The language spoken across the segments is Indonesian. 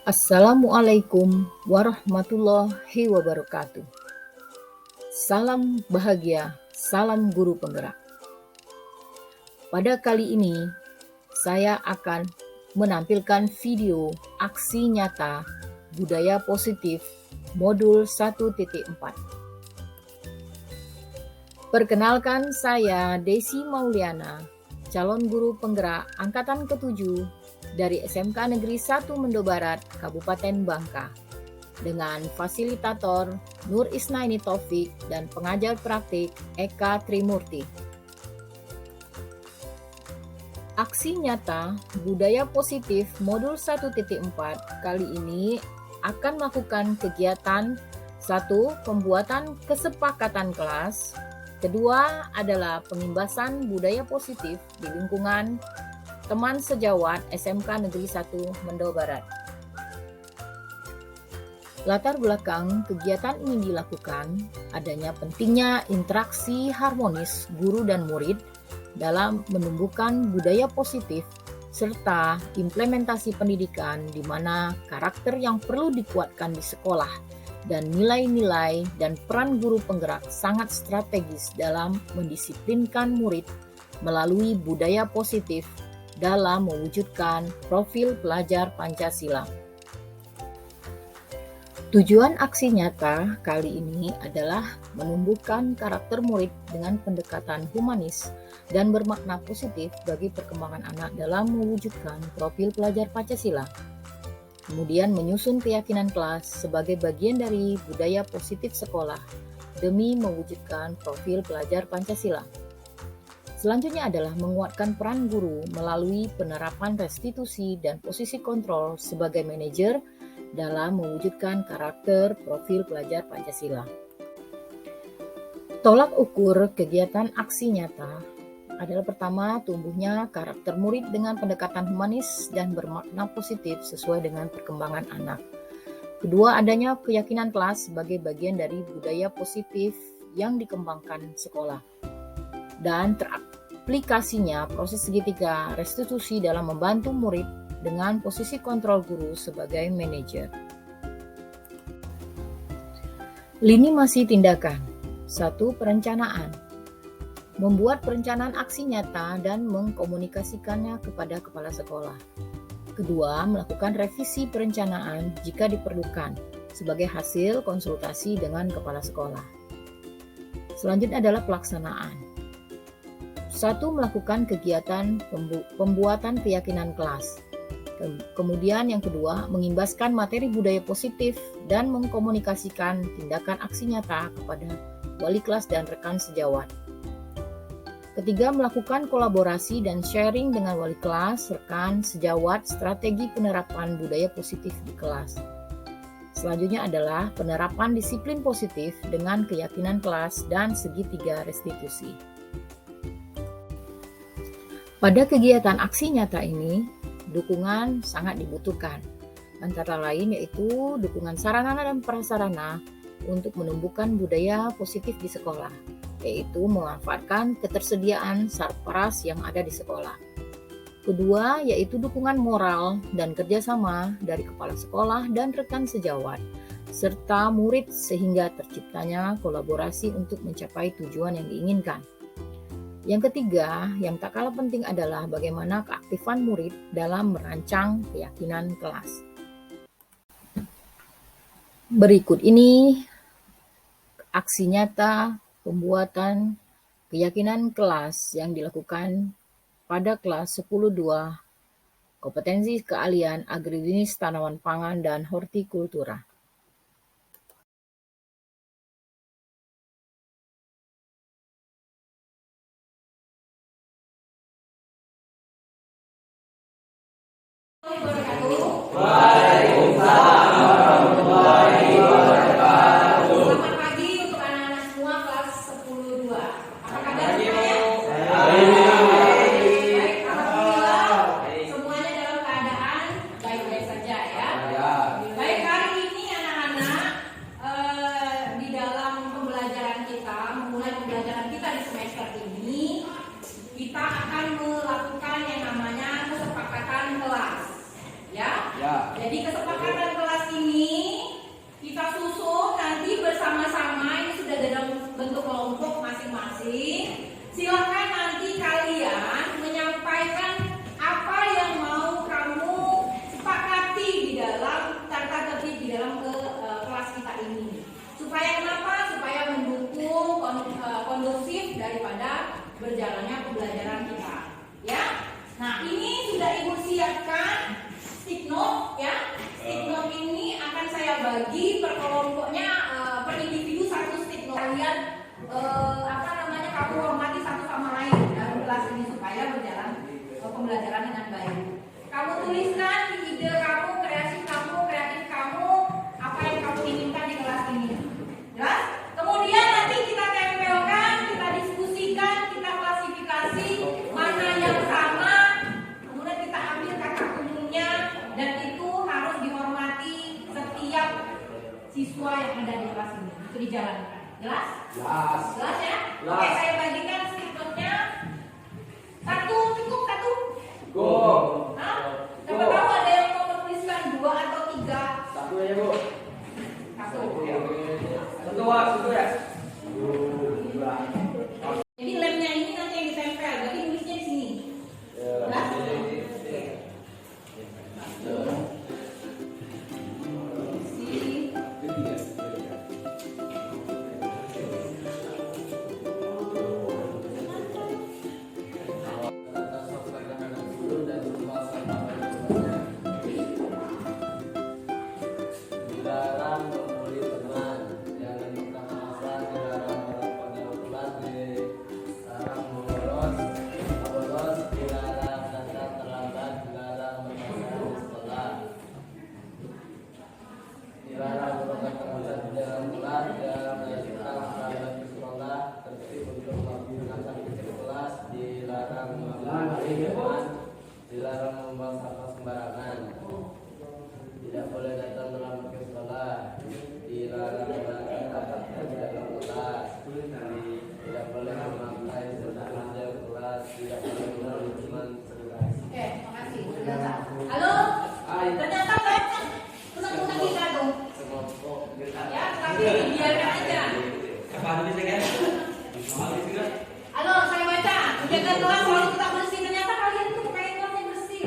Assalamualaikum warahmatullahi wabarakatuh. Salam bahagia, salam guru penggerak. Pada kali ini, saya akan menampilkan video aksi nyata budaya positif modul 1.4. Perkenalkan, saya Desi Mauliana, calon guru penggerak angkatan ke-7 dari SMK Negeri 1 Mendo Barat, Kabupaten Bangka, dengan fasilitator Nur Isnaini Taufik dan pengajar praktik Eka Trimurti. Aksi nyata budaya positif modul 1.4 kali ini akan melakukan kegiatan 1. Pembuatan kesepakatan kelas. Kedua adalah pengimbasan budaya positif di lingkungan teman sejawat SMK Negeri 1 Mendo Barat. Latar belakang kegiatan ini dilakukan adanya pentingnya interaksi harmonis guru dan murid dalam menumbuhkan budaya positif serta implementasi pendidikan di mana karakter yang perlu dikuatkan di sekolah dan nilai-nilai dan peran guru penggerak sangat strategis dalam mendisiplinkan murid melalui budaya positif dalam mewujudkan profil pelajar Pancasila. Tujuan aksi nyata kali ini adalah menumbuhkan karakter murid dengan pendekatan humanis dan bermakna positif bagi perkembangan anak dalam mewujudkan profil pelajar Pancasila. Kemudian menyusun keyakinan kelas sebagai bagian dari budaya positif sekolah demi mewujudkan profil pelajar Pancasila. Selanjutnya adalah menguatkan peran guru melalui penerapan restitusi dan posisi kontrol sebagai manajer dalam mewujudkan karakter profil pelajar Pancasila. Tolak ukur kegiatan aksi nyata adalah pertama, tumbuhnya karakter murid dengan pendekatan humanis dan bermakna positif sesuai dengan perkembangan anak. Kedua, adanya keyakinan kelas sebagai bagian dari budaya positif yang dikembangkan sekolah. Dan teraplikasinya proses segitiga restitusi dalam membantu murid dengan posisi kontrol guru sebagai manajer. Lini masa tindakan. 1. Perencanaan. Membuat perencanaan aksi nyata dan mengkomunikasikannya kepada kepala sekolah. Kedua, melakukan revisi perencanaan jika diperlukan sebagai hasil konsultasi dengan kepala sekolah. Selanjutnya adalah pelaksanaan. 1. Melakukan kegiatan pembuatan keyakinan kelas. Kemudian yang kedua, mengimbaskan materi budaya positif dan mengkomunikasikan tindakan aksi nyata kepada wali kelas dan rekan sejawat. Ketiga, melakukan kolaborasi dan sharing dengan wali kelas, rekan, sejawat, strategi penerapan budaya positif di kelas. Selanjutnya adalah penerapan disiplin positif dengan keyakinan kelas dan segitiga restitusi. Pada kegiatan aksi nyata ini, dukungan sangat dibutuhkan, antara lain yaitu dukungan sarana dan prasarana untuk menumbuhkan budaya positif di sekolah, yaitu memanfaatkan ketersediaan sarparas yang ada di sekolah. Kedua, yaitu dukungan moral dan kerjasama dari kepala sekolah dan rekan sejawat, serta murid sehingga terciptanya kolaborasi untuk mencapai tujuan yang diinginkan. Yang ketiga, yang tak kalah penting adalah bagaimana keaktifan murid dalam merancang keyakinan kelas. Berikut ini aksi nyata pembuatan keyakinan kelas yang dilakukan pada kelas 10.2 kompetensi keahlian agribisnis tanaman pangan dan hortikultura. Waalaikumsalam warahmatullahi wabarakatuh. Selamat pagi untuk anak-anak semua kelas 10.2. Apa kabar semuanya? Baik, alhamdulillah semuanya dalam keadaan baik-baik saja ya. Baik, hari ini anak-anak di dalam pembelajaran kita, memulai pembelajaran kita di semester ini, kita akan melakukan yang namanya kesepakatan kelas. Ya. Jadi kesepakatan kalian kamu hormati satu sama lain dalam kelas ini supaya berjalan pembelajaran dengan baik. Kamu tuliskan ide kamu, kreatif kamu, apa yang kamu inginkan di kelas ini. Jelas? Kemudian nanti kita tempelkan, kita diskusikan, kita klasifikasi mana yang sama. Kemudian kita ambil kata umumnya dan itu harus dihormati setiap siswa yang ada di kelas ini. Itu dijalankan. Jelas? Jelas. Jelas ya? Jelas. Oke, saya bagikan skriptnya. Satu cukup satu. Go. Hah? Siapa tahu ada yang mau menuliskan 2 atau 3. Satu aja, Bu. Satu. Satu, Wak. Satu ya. Jadi lemnya ini nanti yang ditempel. Berarti tulisnya di sini. Jelas? Dilarang membuli teman, jangan berkata-kata, dilarang melakukan kelas, dilarang bolos, dilarang datang terlambat, dilarang bermasalah di sekolah, dilarang melakukan kelas di dalam kelas, dilarang datang terlambat di sekolah, tertib untuk melakukan aktivitas di kelas, dilarang membuli teman, dilarang membuang sampah sembarangan. Tidak boleh datang terlambat ke sekolah, dilarang melakukan aktivitas di dalam kelas, tidak boleh memakai serta meja kelas, tidak boleh melalui teman sekelas. Oke, makasih. Sudah tahu. Halo? Ternyata unek-unek kita tuh. Sekelompok Ya, tapi biarkan aja. Halo, saya baca. Menjaga kelas selalu tetap bersih. Ternyata kalian tuh pengen kelasnya bersih.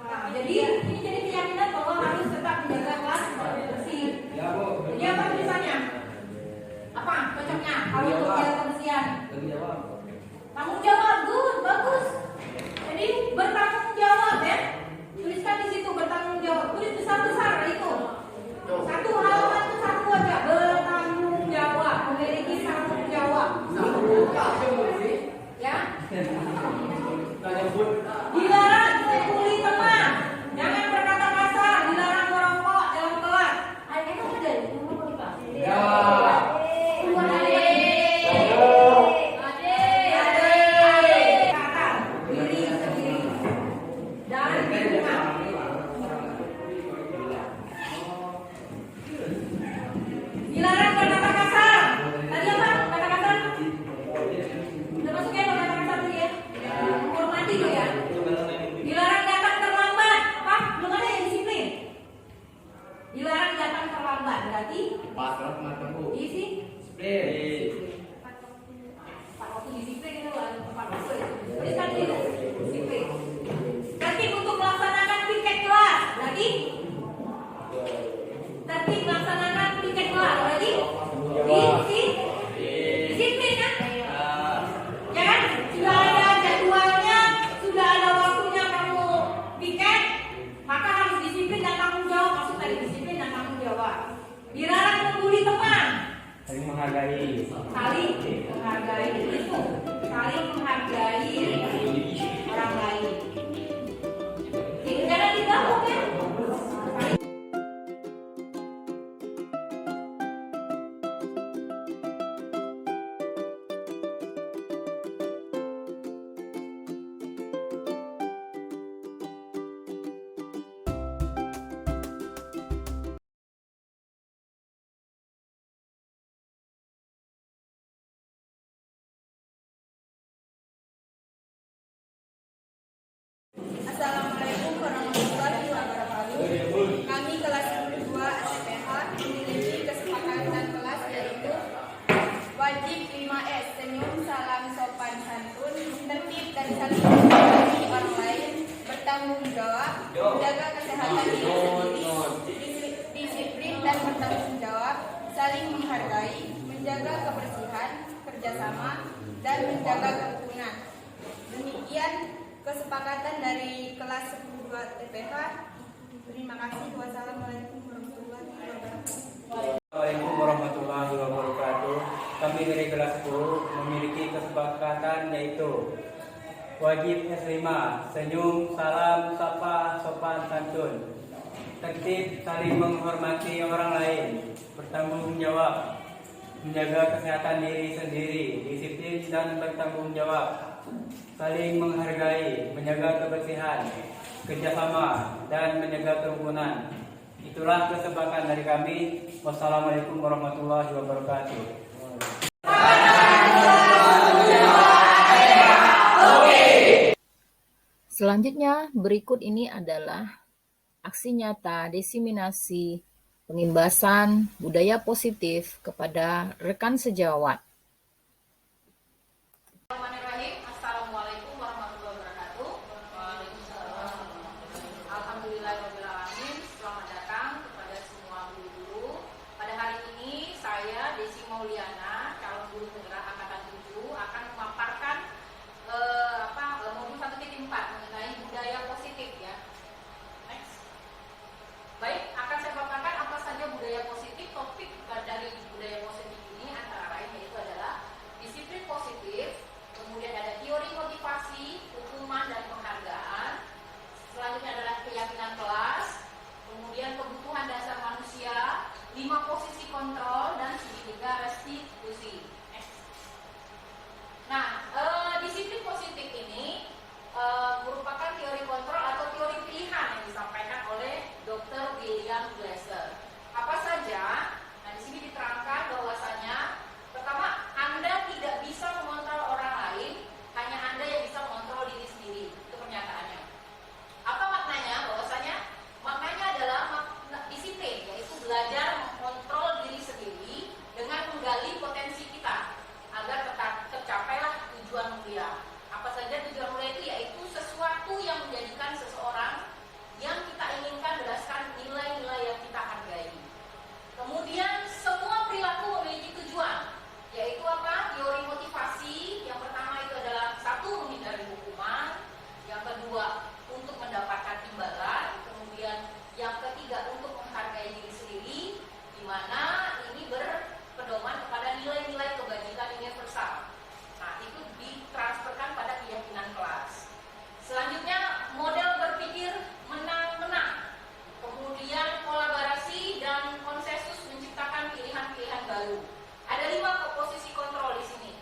Nah, jadi ini jadi keyakinan bahwa harus tetap menjaga kelas bersih. Ya, Bu. Jadi apa tulisannya? Apa cocoknya kalau untuk menjaga kebersihan? Tanggung jawab. Tanggung jawab, good, bagus. Jadi bertanggung jawab ya. Tuliskan di situ bertanggung jawab. Tulis besar-besar itu. Satu halaman itu satu aja. Bertanggung jawab, memiliki tanggung jawab. Ya. Tanya, Bu. Dilarang membuli teman. Jangan berkata kasar. Dilarang merokok dalam kelas. Ada yang ada di kelas. Ya. Keluar ada. Kata diri sendiri dan lingkungan. Dilarang berkata kasar. Tadi apa? Kata kasar? Udah masuk ya berkata kasar tadi ya? Menghormati tuh ya. Dilarang datang terlambat. Apa? Belum ada yang disiplin. Dilarang datang terlambat. Berarti Pasrah mata, Bu. isi Split. Pak waktu disiplin itu ada 4 waktu itu. Tuliskan di situ. Disiplin. Tertib untuk melaksanakan piket kelas. Berarti tertib melaksanakan piket kelas. Berarti disiplin kan? Ya kan? Sudah ada jadwalnya, sudah ada waktunya kamu piket, maka harus disiplin dan tanggung jawab. Maksud tadi disiplin dan tanggung jawab. Dilarang membuli teman. Saling menghargai. Saling menghargai itu. Saling menghargai orang lain. Jangan digabung ya. Assalamualaikum warahmatullahi wabarakatuh. Kami kelas 2 SPH memiliki kesepakatan kelas yaitu wajib 5S, senyum, salam, sopan, santun, tertib dan saling menghargai orang lain, bertanggung jawab, menjaga kesehatan diri sendiri, disiplin dan bertanggung jawab, saling menghargai, menjaga kebersihan, kerjasama, dan menjaga kerukunan. Demikian kesepakatan dari kelas 2 TPH. Terima kasih. Wassalamualaikum warahmatullahi wabarakatuh. Waalaikumsalam warahmatullahi wabarakatuh. kami dari kelas 10 memiliki kesepakatan yaitu wajib S5, senyum, salam, sapa, sopan, santun, tertib, saling menghormati orang lain, bertanggung jawab, menjaga kesehatan diri sendiri, disiplin dan bertanggung jawab, saling menghargai, menjaga kebersihan, kerjasama, dan menjaga kerukunan. Itulah kesepakatan dari kami. Wassalamualaikum warahmatullahi wabarakatuh. Selanjutnya, berikut ini adalah aksi nyata diseminasi pengimbasan budaya positif kepada rekan sejawat. Bismillahirrahmanirrahim. Assalamualaikum warahmatullahi wabarakatuh. Alhamdulillahirrahmanirrahim. Selamat datang kepada semua guru-guru. Pada hari ini saya Desi Mauliana, calon guru penggerak angkatan 7, akan memaparkan modul 1.4 mengenai budaya positif ya. Next. Baik, akan saya paparkan apa saja budaya positif. Topik dari budaya positif ini antara lain yaitu adalah disiplin positif, kemudian ada teori motivasi, hukuman dan penghargaan. Selanjutnya adalah keyakinan kelas, kemudian kebutuhan dasar manusia, 5 posisi kontrol dan segitiga restitusi. Nah, disiplin positif ini merupakan teori kontrol atau teori pilihan yang disampaikan oleh Dr. William Glasser. Apa saja? Nah, di sini diterangkan bahwasanya pertama, Anda tidak bisa mengontrol orang lain, hanya Anda yang bisa mengontrol diri sendiri. Itu pernyataannya. Apa maknanya? Bahwasanya maknanya adalah disiplin, yaitu belajar mengontrol diri sendiri dengan menggali potensi kita agar tercapailah tujuan mulia. Apa saja tujuan mulia itu? Yaitu sesuatu yang menjadikan seseorang yang kita inginkan berdasarkan nilai-nilai yang kita hargai. Kemudian semua perilaku memiliki tujuan, yaitu apa? Teori motivasi. Yang pertama itu adalah 1, menghindari hukuman. Yang kedua, untuk mendapatkan imbalan. Kemudian yang ketiga, untuk menghargai diri sendiri, di mana ini berpedoman kepada nilai-nilai kebajikan universal. Nah, itu ditransferkan pada keyakinan kelas. Selanjutnya, model berpikir menang-menang. Kemudian kolaborasi dan konsensus menciptakan pilihan-pilihan baru. Ada 5 posisi kontrol di sini,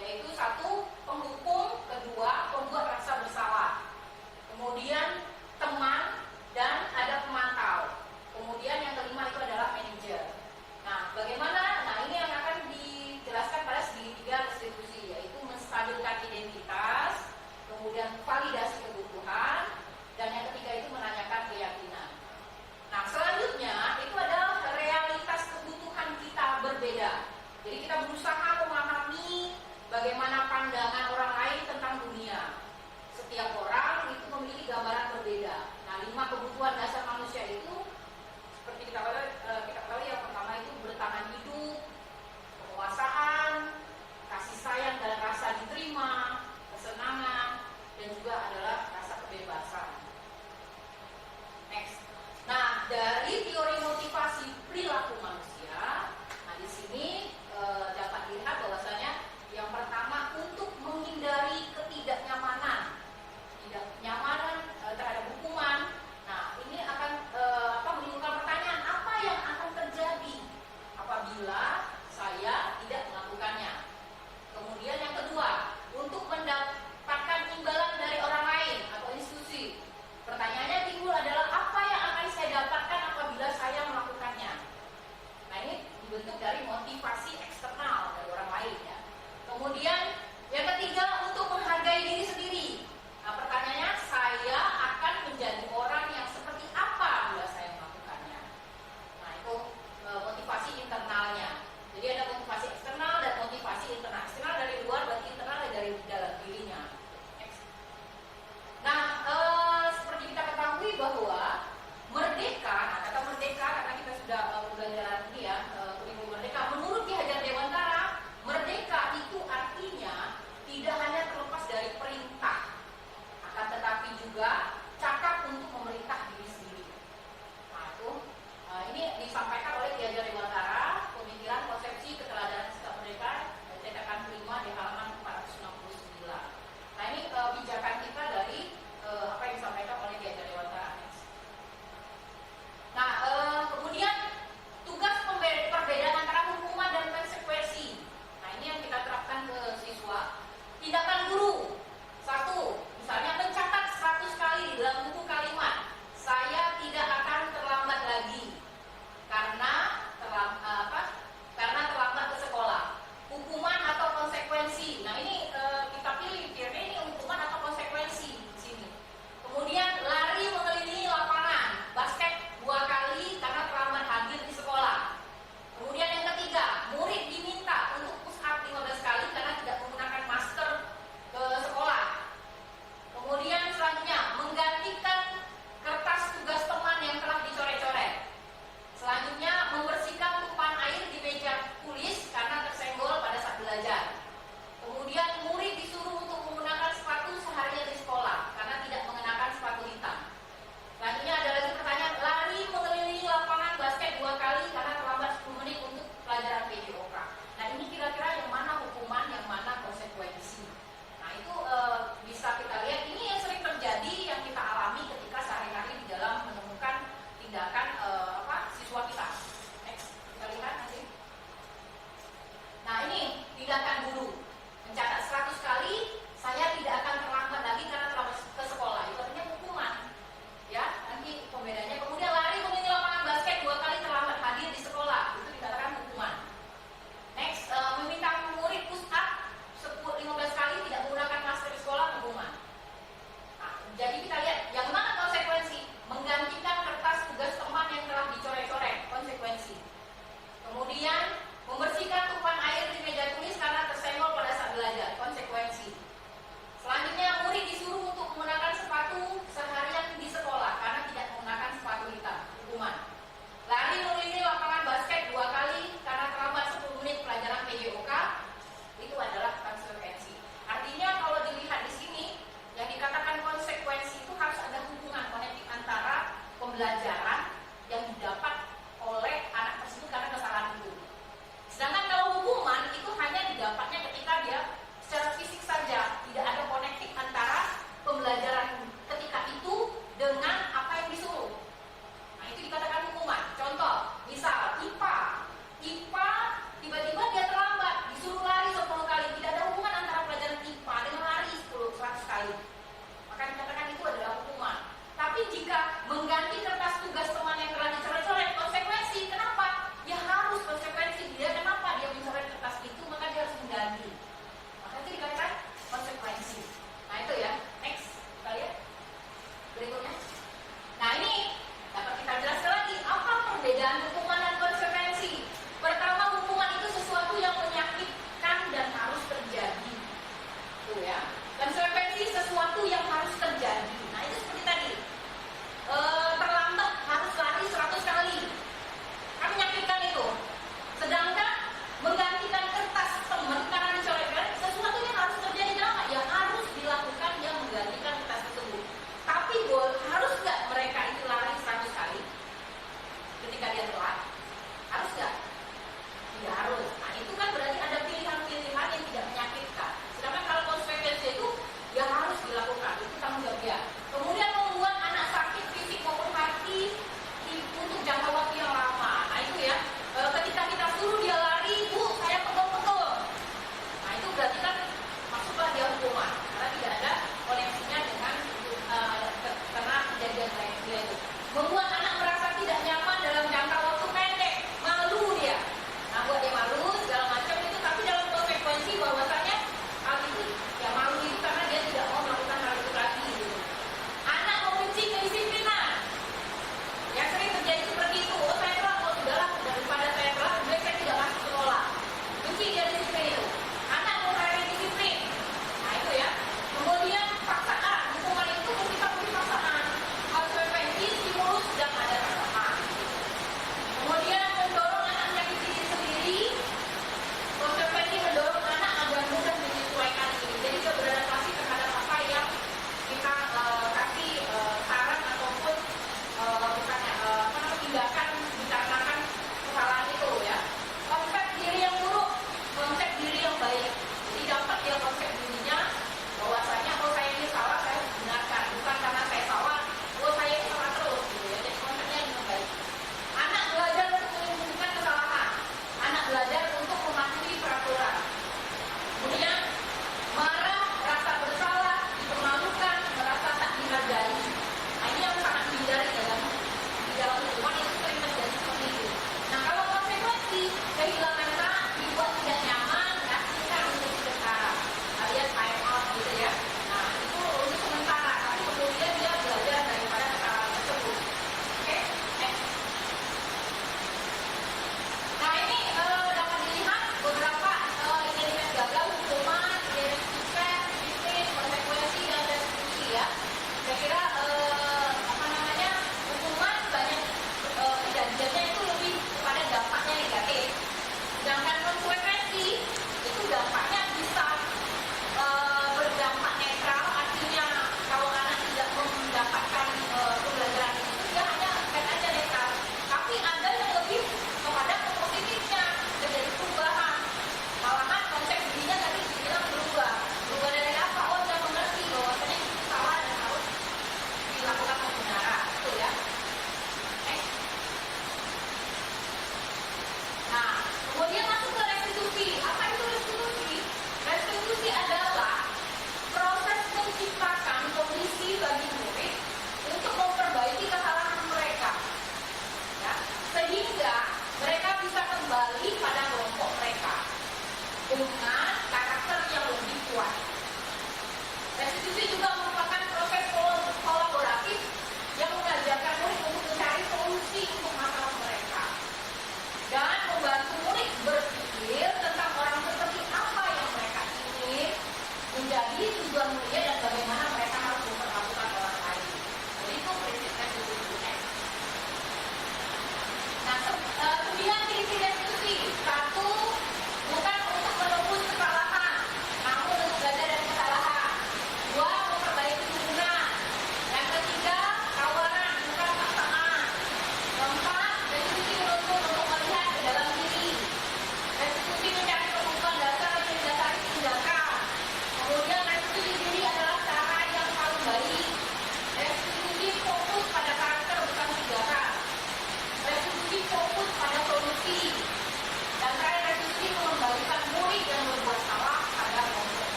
yaitu 1, penghukum, kedua, pembuat rasa bersalah, kemudian teman, dan ada pemantau. Kemudian yang kelima itu adalah manajer. Nah, bagaimana? Nah, ini yang akan dijelaskan pada segitiga restitusi, yaitu menstabilkan identitas, kemudian validasi kebutuhan, dan yang ketiga itu menanyakan keyakinan. Nah, selanjutnya itu adalah realitas kebutuhan kita berbeda. Jadi kita berusaha memahami bagaimana pandangan orang lain tentang dunia. Setiap orang itu memiliki gambaran berbeda. Nah, 5 kebutuhan dasar manusia itu seperti kita ketahui yang pertama itu bertahan hidup, penguasaan, kasih sayang dan rasa diterima, kesenangan, dan juga adalah rasa kebebasan. Next. Nah, dari teori motivasi perilaku manusia, nah di sini dapat dilihat bahwasanya yang pertama untuk menghindari ketidaknyamanan, tidak nyaman terhadap hukuman. Nah, ini akan menimbulkan pertanyaan, apa yang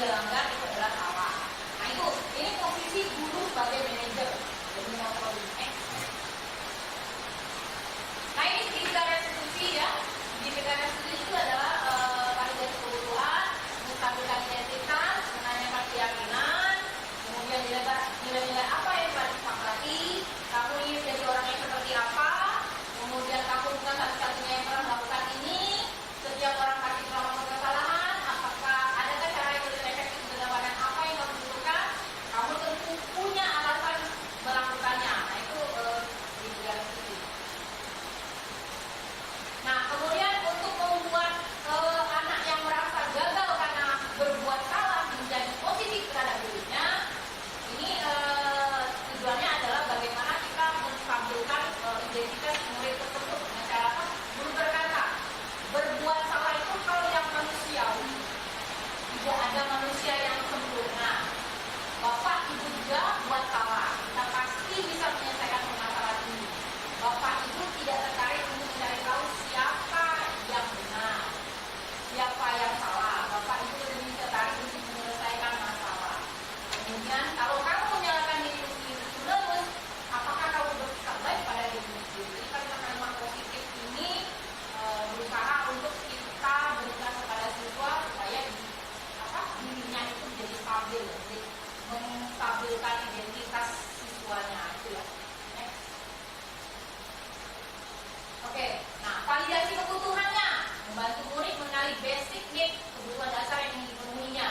dia langgar itu adalah salah. Nah itu, ini posisi guru sebagai manajer. Jadi mau nah ini tiga restitusi ya. Di tiga restitusi itu adalah validasi kebutuhan, menstabilkan identitas, menanyakan keyakinan, kemudian nilai-nilai apa yang telah disepakati, kamu ingin jadi orang yang seperti apa, kemudian kamu bukan satu-satunya yang pernah melakukan ini, setiap orang pasti pernah melakukan kesalahan, apakah adakah cara yang lebih efektif mendapatkan apa yang kamu butuhkan, kamu tentu punya alasan melakukannya. Nah itu di tiga restitusi. Nah, kemudian untuk membuat anak yang merasa gagal karena berbuat salah menjadi positif terhadap dirinya, ini tujuannya adalah bagaimana kita menstabilkan identitas murid tersebut dengan cara apa? Guru berkata, berbuat salah itu hal yang manusiawi, tidak ada manusia yang sempurna. Bapak ibu juga buat salah, kita pasti bisa menyelesaikan permasalahan ini. Bapak ibu tidak tertarik untuk mencari tahu siapa yang benar, siapa yang salah. Bapak ibu lebih tertarik untuk menyelesaikan masalah. Kemudian kalau kamu menyalahkan diri sendiri, apakah kamu bersikap baik pada diri sendiri? Jadi kalimat-kalimat positif ini berusaha untuk kita berikan kepada siswa supaya dirinya itu menjadi stabil, jadi menstabilkan identitas siswanya itu ya. Oke, nah validasi kebutuhannya membantu murid mengenali basic need, kebutuhan dasar yang ingin dipenuhinya.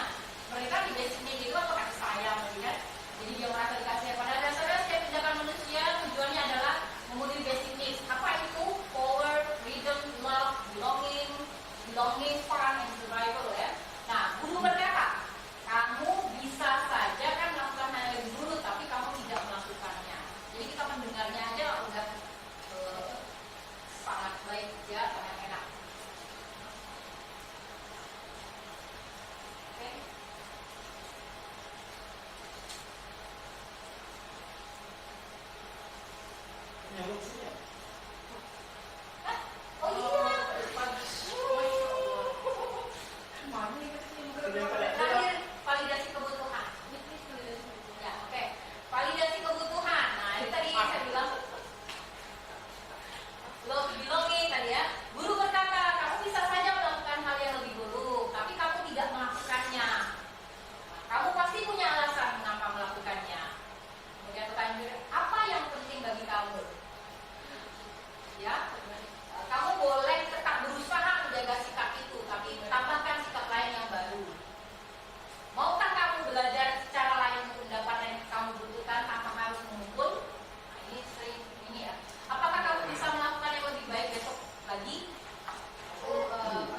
Mereka di basic need itu apa? Kasih sayang, kan? Jadi dia merasa dikasih. Pada dasarnya setiap tindakan manusia tujuannya adalah memenuhi basic needs. Apa itu? Power, freedom, love, belonging, fun, and survival ya. Nah, guru berkata, kamu bisa saja kan melakukan hal yang dulu, tapi kamu tidak melakukannya. Jadi kita mendengarnya aja udah sangat baik ya, sangat enak. Oke. Nyambung sih ya. Oh iya. Mana nih terakhir validasi kebutuhan. Ya, oke. Validasi kebutuhan. Nah, ini tadi saya bilang belonging tadi ya. Guru berkata, kamu bisa saja melakukan hal yang lebih dulu, tapi kamu tidak melakukannya. Kamu pasti punya alasan mengapa melakukannya. Kemudian pertanyaan, apa yang penting bagi kamu? Ya, kamu boleh tetap berusaha menjaga sikap itu, tapi tambahkan sikap lain yang baru. Maukah kamu belajar cara lain untuk mendapatkan yang kamu butuhkan tanpa harus mengumpul? Nah, ini sering ini ya. Apakah kamu bisa melakukan yang lebih baik besok lagi?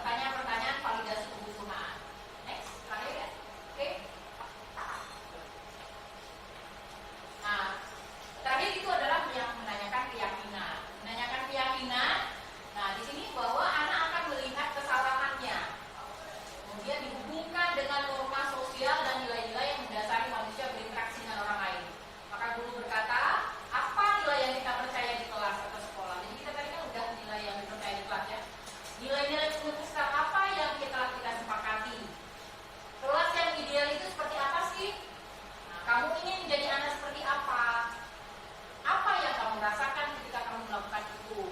Pertanyaan-pertanyaan validasi kebutuhan. Next, terakhir ya. Oke. Nah, terakhir itu adalah yang menanyakan keyakinan. Menanyakan keyakinan. Nah, di sini bahwa anak akan melihat kesalahannya. Kemudian dihubungkan dengan norma sosial dan nilai-nilai yang mendasari manusia berinteraksi dengan orang lain. Maka guru berkata, apa nilai yang kita percaya di kelas atau sekolah? Jadi kita tadi kan udah nilai yang dipercaya di kelas ya. Nilai-nilai universitas apa yang kita sepakati? Kelas yang ideal itu seperti apa sih? Nah, kamu ingin menjadi anak seperti apa? Apa yang kamu rasakan ketika kamu melakukan itu?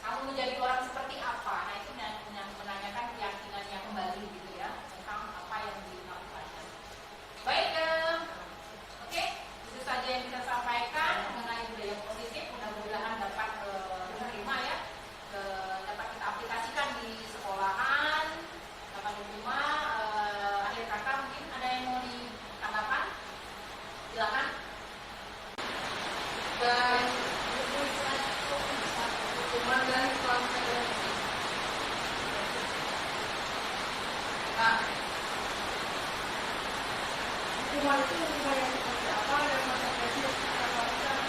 Kamu menjadi orang seperti apa? Nah itu menanyakan keyakinannya kembali gitu ya, tentang apa yang dilakukannya. Baik, oke, itu saja yang kita sampaikan mengenai budaya positif. Mudah-mudahan dapat diterima ya, dapat kita aplikasikan di sekolahan, dapat diterima. Akhir kata mungkin ada yang mau ditambahkan? Silakan. Dan hukuman dan konsekuensi. Nah, hukuman itu hukuman yang seperti apa dan konsekuensi yang kita lakukan.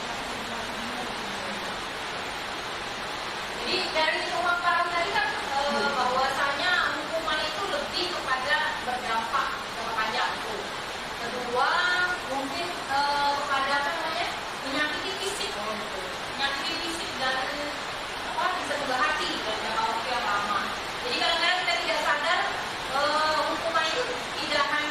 Jadi dari pemaparan tadi kan bahwasanya hukuman itu lebih kepada berdampak jangka panjang itu. Kedua mungkin kepada apa namanya menyakiti fisik, dan bisa juga hati dan jangka waktu yang lama. Jadi kadang-kadang kita tidak sadar hukuman itu tidak hanya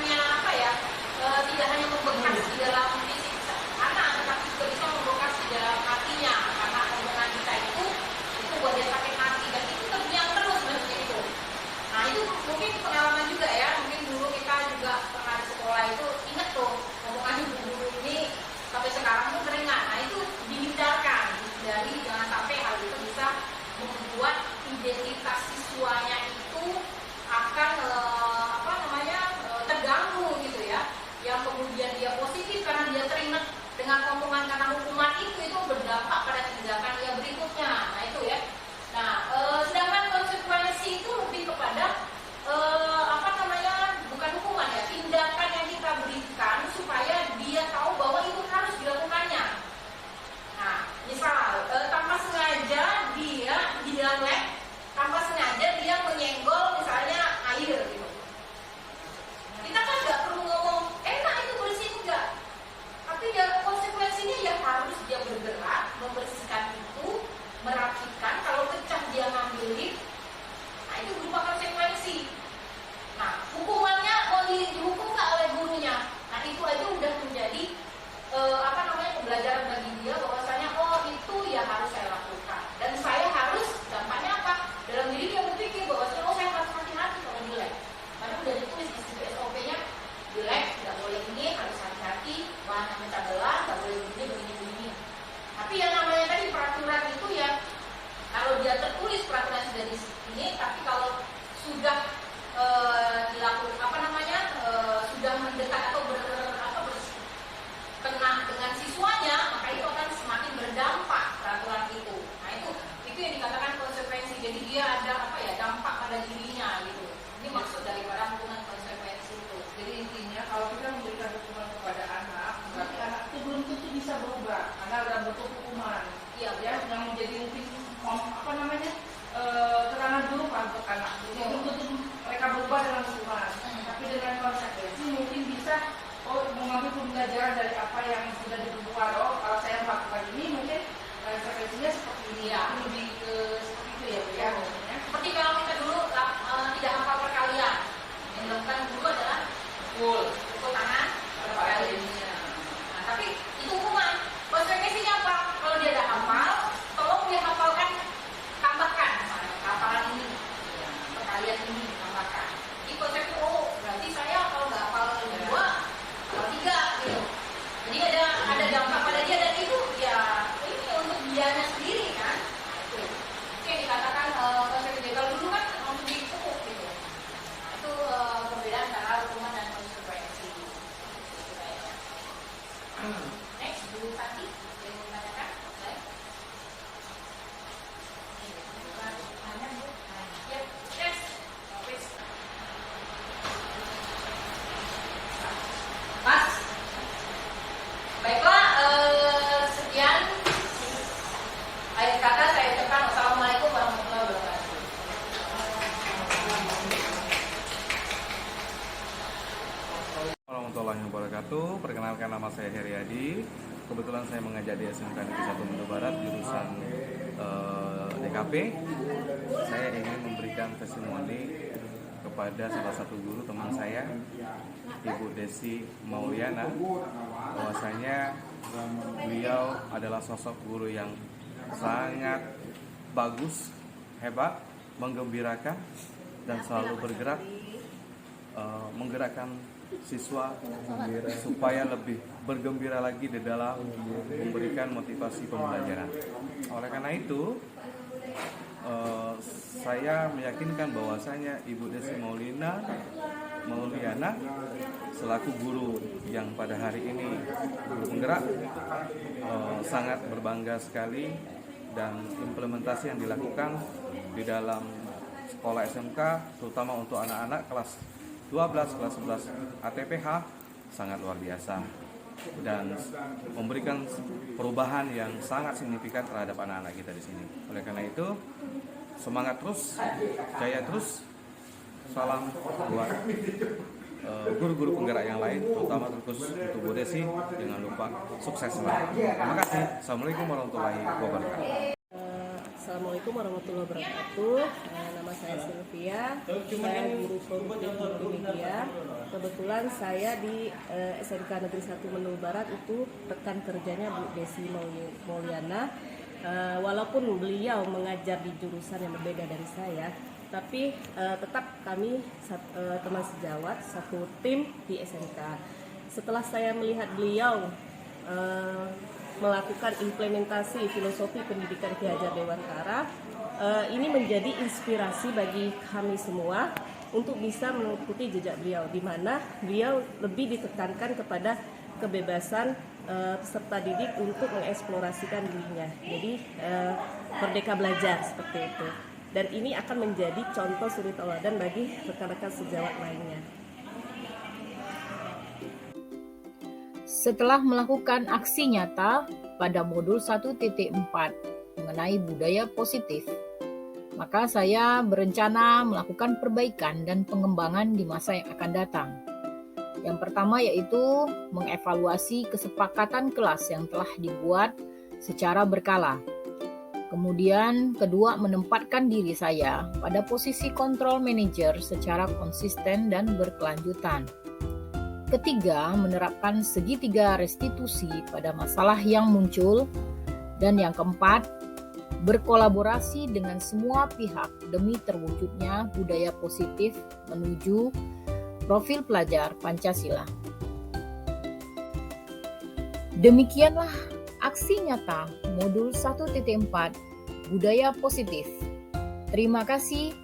Pukul tangan berapa kali. Nah, tapi itu hukuman. Konsekuensinya apa? Kalau dia udah hafal, tolong dia hafalkan, tambahkan misalnya hafalan ini, ya, perkalian ini tambahkan. Jadi konsep berarti saya kalau nggak hafal 2, hafal 3 gitu. Jadi ada dampak pada dia dan itu ya ini untuk dianya sendiri kan. Nah, itu yang dikatakan konsekuensi. Kalau dulu kan langsung dipukul gitu. Nah, itu perbedaan antara hukuman dan konsekuensi. Next, Bu Tati, yang mau tanyakan? Ya, next. Please. Mas, baiklah, sekian akhir kata saya ucapkan wassalamualaikum warahmatullahi wabarakatuh. Warahmatullahi wabarakatuh. Perkenalkan, nama saya Heriadi. Kebetulan saya mengajar di SMK Negeri 1 Mendo Barat jurusan DKP. Saya ingin memberikan testimoni kepada salah satu guru teman saya, Ibu Desi Mauliana, bahwasanya beliau adalah sosok guru yang sangat bagus, hebat, menggembirakan, dan selalu bergerak menggerakkan siswa supaya lebih bergembira lagi di dalam memberikan motivasi pembelajaran. Oleh karena itu, saya meyakinkan bahwasanya Ibu Desi Mauliana selaku guru yang pada hari ini guru penggerak sangat berbangga sekali, dan implementasi yang dilakukan di dalam sekolah SMK terutama untuk anak-anak kelas 12, kelas 11 ATPH sangat luar biasa dan memberikan perubahan yang sangat signifikan terhadap anak-anak kita di sini. Oleh karena itu, semangat terus, jaya terus. Salam buat guru-guru penggerak yang lain, terutama terus untuk Bu Desi. Jangan lupa sukses selalu. Terima kasih. Assalamualaikum warahmatullahi wabarakatuh. Assalamualaikum warahmatullahi wabarakatuh. Nama saya Sylvia, saya guru produktif multimedia. Kebetulan saya di SMK Negeri 1 Mendo Barat itu rekan kerjanya Bu Desi Mauliana. Walaupun beliau mengajar di jurusan yang berbeda dari saya, tapi tetap kami teman sejawat, satu tim di SMK. Setelah saya melihat beliau melakukan implementasi filosofi pendidikan Ki Hajar Dewantara, ini menjadi inspirasi bagi kami semua untuk bisa mengikuti jejak beliau, di mana beliau lebih ditekankan kepada kebebasan peserta didik untuk mengeksplorasikan dirinya. Jadi merdeka belajar seperti itu. Dan ini akan menjadi contoh suri tauladan bagi rekan-rekan sejawat lainnya. Setelah melakukan aksi nyata pada modul 1.4 mengenai budaya positif, maka saya berencana melakukan perbaikan dan pengembangan di masa yang akan datang. Yang pertama yaitu mengevaluasi kesepakatan kelas yang telah dibuat secara berkala. Kemudian kedua, menempatkan diri saya pada posisi control manager secara konsisten dan berkelanjutan. Ketiga, menerapkan segitiga restitusi pada masalah yang muncul. Dan yang keempat, berkolaborasi dengan semua pihak demi terwujudnya budaya positif menuju profil pelajar Pancasila. Demikianlah aksi nyata modul 1.4 budaya positif. Terima kasih.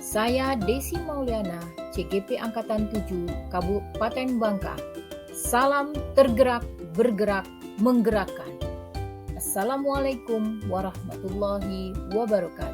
Saya Desi Mauliana, CGP Angkatan 7, Kabupaten Bangka. Salam tergerak, bergerak, menggerakkan. Assalamualaikum warahmatullahi wabarakatuh.